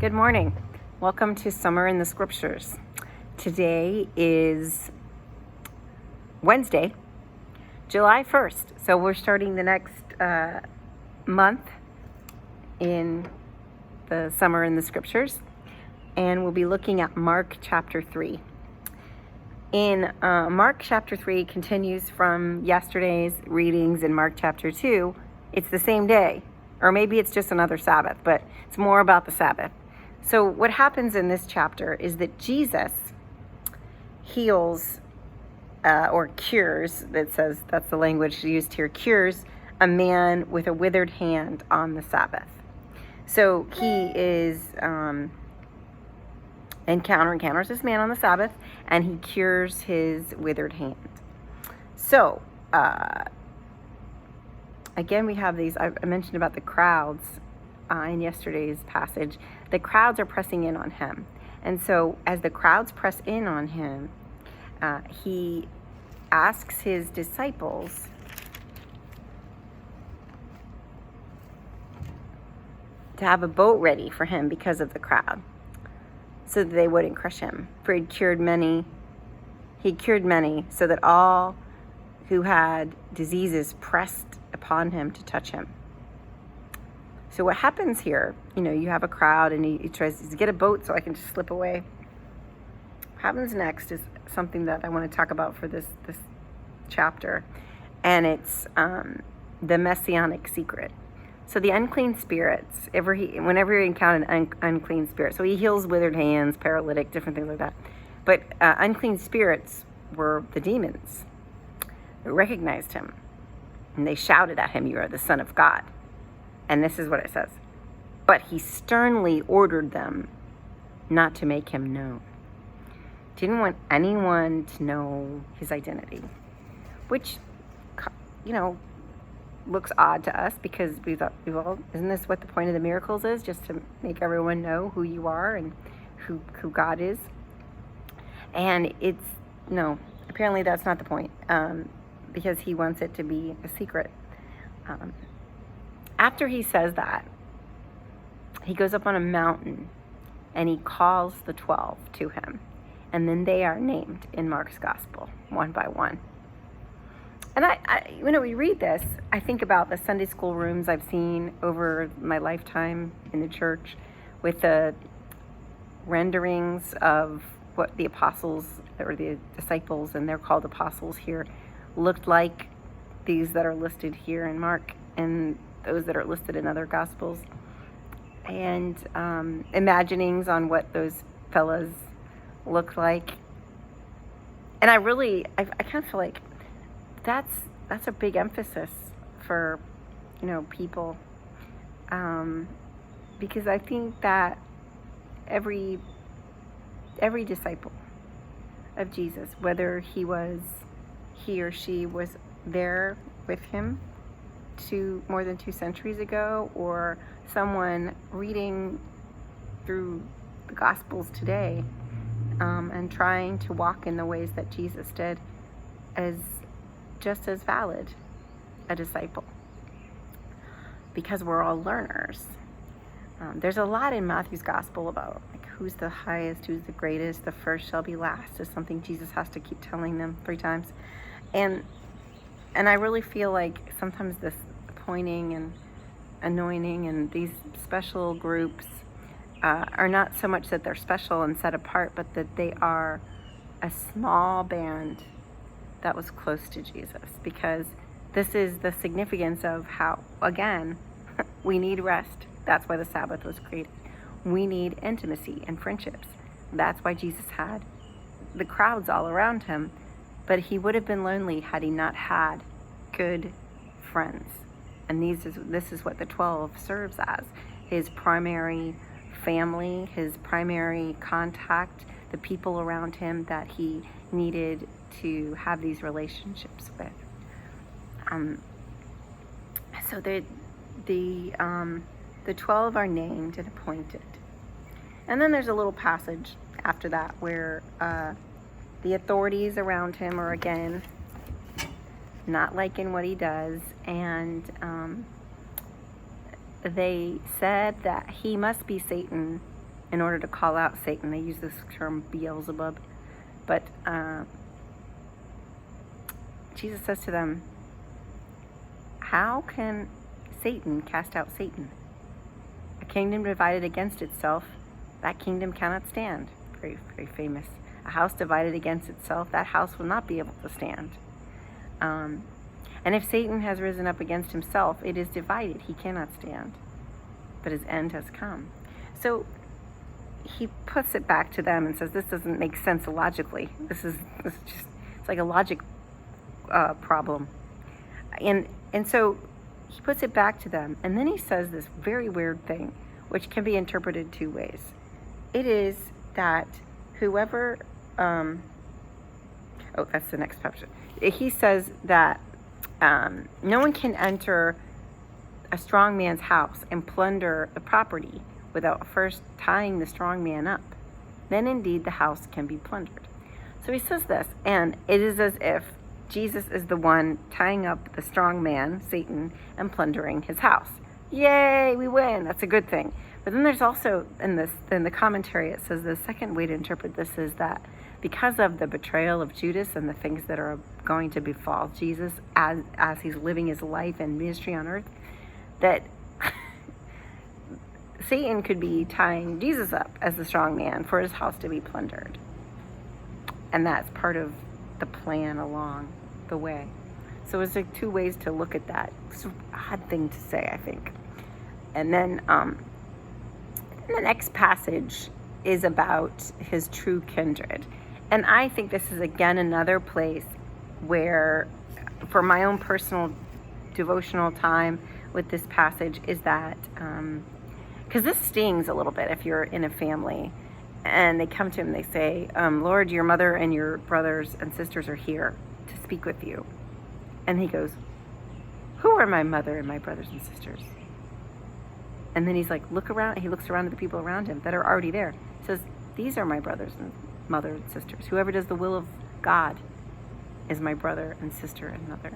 Good morning. Welcome to Summer in the Scriptures. Today is Wednesday, July 1st. So we're starting the next month in the Summer in the Scriptures. And we'll be looking at Mark chapter 3. In Mark chapter 3 continues from yesterday's readings in Mark chapter 2. It's the same day, or maybe it's just another Sabbath, but it's more about the Sabbath. So what happens in this chapter is that Jesus heals or cures, that says, that's the language used here, cures a man with a withered hand on the Sabbath. So he is encounters this man on the Sabbath, and he cures his withered hand. So again, we have these, I mentioned about the crowds in yesterday's passage. The crowds are pressing in on him. And so as the crowds press in on him, he asks his disciples to have a boat ready for him because of the crowd, so that they wouldn't crush him. For he cured many so that all who had diseases pressed upon him to touch him. So what happens here, you have a crowd and he tries to get a boat so I can just slip away. What happens next is something that I want to talk about for this chapter, and it's the messianic secret. So the unclean spirits, whenever he encountered an unclean spirit, so he heals withered hands, paralytic, different things like that. But unclean spirits were the demons. They recognized him, and they shouted at him, "You are the Son of God." And this is what it says. But he sternly ordered them not to make him known. Didn't want anyone to know his identity, which, looks odd to us, because we thought, well, isn't this what the point of the miracles is? Just to make everyone know who you are and who God is. And apparently that's not the point, because he wants it to be a secret. After he says that, he goes up on a mountain and he calls the 12 to him. And then they are named in Mark's gospel, one by one. And when we read this, I think about the Sunday school rooms I've seen over my lifetime in the church, with the renderings of what the apostles or the disciples, and they're called apostles here, looked like, these that are listed here in Mark and those that are listed in other gospels, and imaginings on what those fellas looked like. And I kind of feel like that's a big emphasis for people, because I think that every disciple of Jesus, whether he or she was there with him more than 2 centuries ago, or someone reading through the Gospels today, and trying to walk in the ways that Jesus did, is just as valid a disciple, because we're all learners. There's a lot in Matthew's Gospel about who's the highest, who's the greatest, the first shall be last, is something Jesus has to keep telling them 3 times. And I really feel like sometimes this pointing and anointing and these special groups are not so much that they're special and set apart, but that they are a small band that was close to Jesus, because this is the significance of how, again, we need rest. That's why the Sabbath was created. We need intimacy and friendships. That's why Jesus had the crowds all around him, but he would have been lonely had he not had good friends. And this is what the 12 serves as: his primary family, his primary contact, the people around him that he needed to have these relationships with. So the 12 are named and appointed. And then there's a little passage after that where the authorities around him are again not liking what he does, and they said that he must be Satan in order to call out Satan. They use this term Beelzebub. But Jesus says to them, how can Satan cast out Satan? A kingdom divided against itself, that kingdom cannot stand. Very, very famous. A house divided against itself, that house will not be able to stand. And if Satan has risen up against himself, it is divided. He cannot stand. But his end has come. So he puts it back to them and says, this doesn't make sense logically. This is just, it's like a logic problem. And so he puts it back to them. And then he says this very weird thing, which can be interpreted two ways. It is that whoever, that's the next passage. He says that no one can enter a strong man's house and plunder the property without first tying the strong man up. Then indeed the house can be plundered. So he says this, and it is as if Jesus is the one tying up the strong man, Satan, and plundering his house. Yay, we win. That's a good thing. But then there's also, in the commentary, it says the second way to interpret this is that because of the betrayal of Judas and the things that are going to befall Jesus as he's living his life and ministry on earth, that Satan could be tying Jesus up as the strong man for his house to be plundered. And that's part of the plan along the way. So it's like two ways to look at that. It's an odd thing to say, I think. And then the next passage is about his true kindred. And I think this is, again, another place where, for my own personal devotional time with this passage, is that, because this stings a little bit if you're in a family and they come to him and they say, Lord, your mother and your brothers and sisters are here to speak with you. And he goes, who are my mother and my brothers and sisters? And then he's like, look around. He looks around at the people around him that are already there. He says, these are my brothers and mother and sisters. Whoever does the will of God is my brother and sister and mother.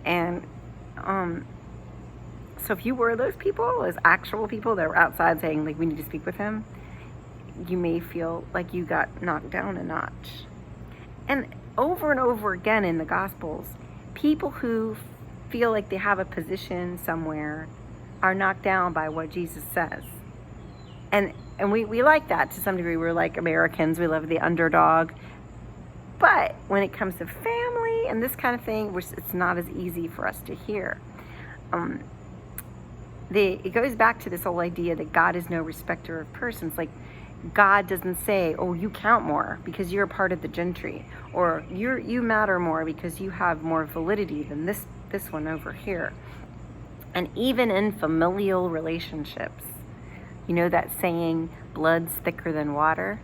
And so if you were those people, as actual people that were outside saying, like, we need to speak with him, you may feel like you got knocked down a notch. And over again in the Gospels, people who feel like they have a position somewhere are knocked down by what Jesus says. And we like that to some degree. We're like Americans. We love the underdog. But when it comes to family and this kind of thing, it's not as easy for us to hear. It goes back to this whole idea that God is no respecter of persons. Like, God doesn't say, oh, you count more because you're a part of the gentry, or you matter more because you have more validity than this one over here. And even in familial relationships, you know that saying, blood's thicker than water?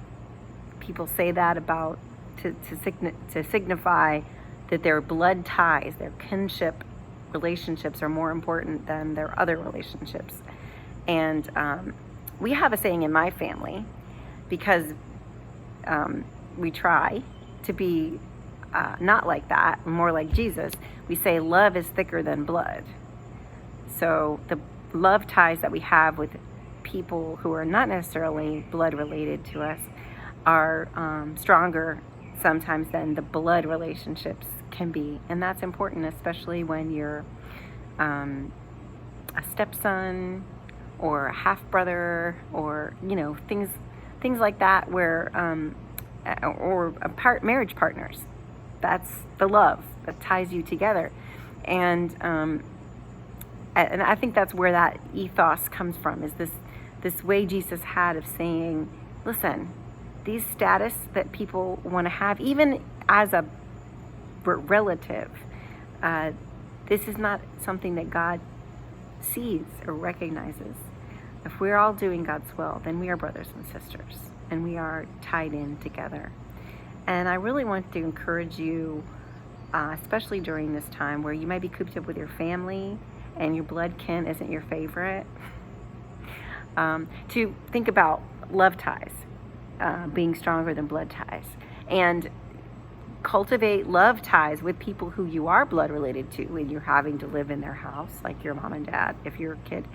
People say that about to signify that their blood ties, their kinship relationships are more important than their other relationships. And we have a saying in my family, because we try to be not like that, more like Jesus. We say love is thicker than blood. So the love ties that we have with people who are not necessarily blood related to us are stronger sometimes than the blood relationships can be. And that's important, especially when you're a stepson or a half brother, or things like that, where or marriage partners. That's the love that ties you together. And I think that's where that ethos comes from, is this way Jesus had of saying, listen, these status that people want to have, even as a relative, this is not something that God sees or recognizes. If we're all doing God's will, then we are brothers and sisters, and we are tied in together. And I really want to encourage you, especially during this time where you might be cooped up with your family and your blood kin isn't your favorite, to think about love ties being stronger than blood ties, and cultivate love ties with people who you are blood related to when you're having to live in their house, like your mom and dad, if you're a kid.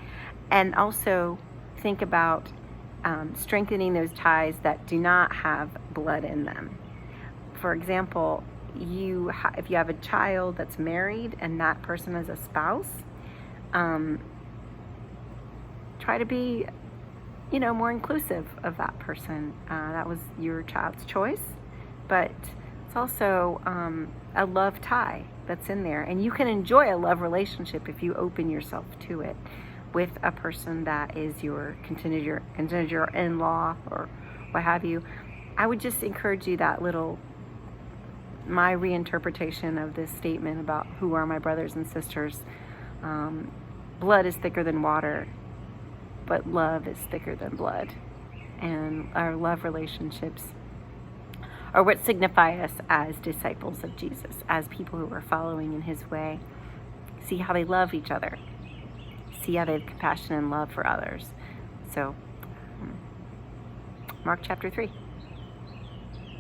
And also think about strengthening those ties that do not have blood in them. For example, if you have a child that's married and that person is a spouse, try to be, more inclusive of that person. That was your child's choice, but it's also a love tie that's in there, and you can enjoy a love relationship if you open yourself to it with a person that is your contingent in-law or what have you. I would just encourage you my reinterpretation of this statement about who are my brothers and sisters. Blood is thicker than water, but love is thicker than blood. And our love relationships are what signify us as disciples of Jesus, as people who are following in his way. See how they love each other. See how they have compassion and love for others. So, Mark chapter 3.